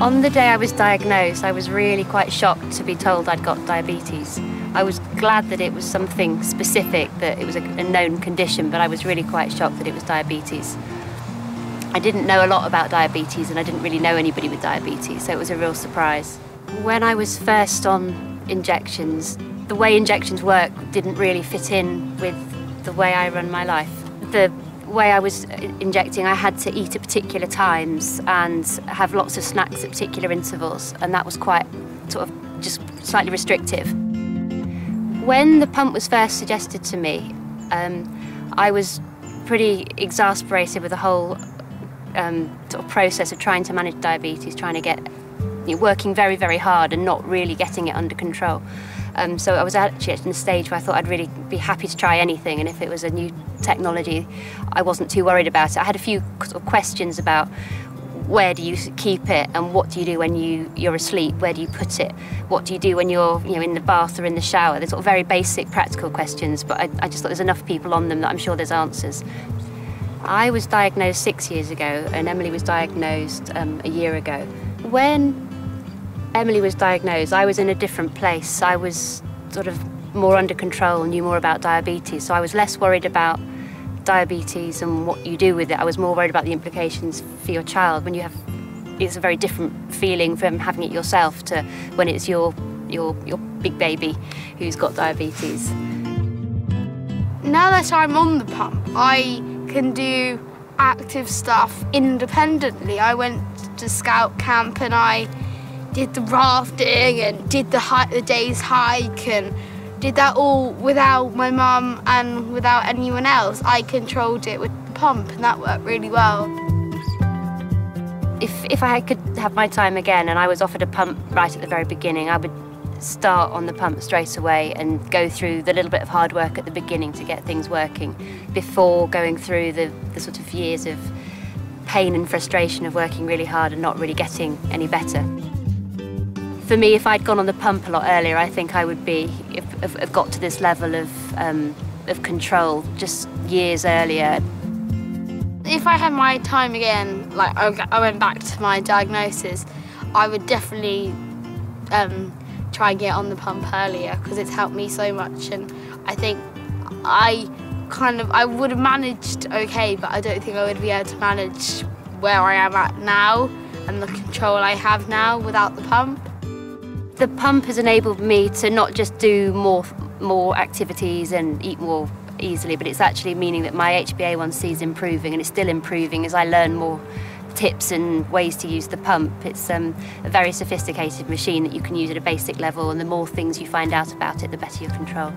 On the day I was diagnosed, I was really quite shocked to be told I'd got diabetes. I was glad that it was something specific, that it was a known condition, but I was really quite shocked that it was diabetes. I didn't know a lot about diabetes and I didn't really know anybody with diabetes, so it was a real surprise. When I was first on injections, the way injections work didn't really fit in with the way I run my life. The way I was injecting, I had to eat at particular times and have lots of snacks at particular intervals, and that was quite sort of just slightly restrictive. When the pump was first suggested to me, I was pretty exasperated with the whole sort of process of trying to manage diabetes, trying to get, working very, very hard and not really getting it under control. So I was actually at a stage where I thought I'd really be happy to try anything, and if it was a new technology, I wasn't too worried about it. I had a few sort of questions about where do you keep it, and what do you do when you're asleep, where do you put it, what do you do when you're in the bath or in the shower. They're sort of very basic practical questions, but I just thought there's enough people on them that I'm sure there's answers. I was diagnosed 6 years ago, and Emily was diagnosed a year ago. When Emily was diagnosed, I was in a different place. I was sort of more under control, knew more about diabetes, so I was less worried about diabetes and what you do with it. I was more worried about the implications for your child. When you have, it's a very different feeling from having it yourself to when it's your big baby who's got diabetes. Now that I'm on the pump, I can do active stuff independently. I went to scout camp and I did the rafting and did the day's hike and did that all without my mum and without anyone else. I controlled it with the pump and that worked really well. If I could have my time again and I was offered a pump right at the very beginning, I would start on the pump straight away and go through the little bit of hard work at the beginning to get things working before going through the sort of years of pain and frustration of working really hard and not really getting any better. For me, if I'd gone on the pump a lot earlier, I think I would have got to this level of control just years earlier. If I had my time again, like I went back to my diagnosis, I would definitely try and get on the pump earlier because it's helped me so much, and I think I would have managed okay, but I don't think I would be able to manage where I am at now and the control I have now without the pump. The pump has enabled me to not just do more activities and eat more easily, but it's actually meaning that my HbA1c is improving, and it's still improving as I learn more tips and ways to use the pump. It's a very sophisticated machine that you can use at a basic level, and the more things you find out about it, the better your control.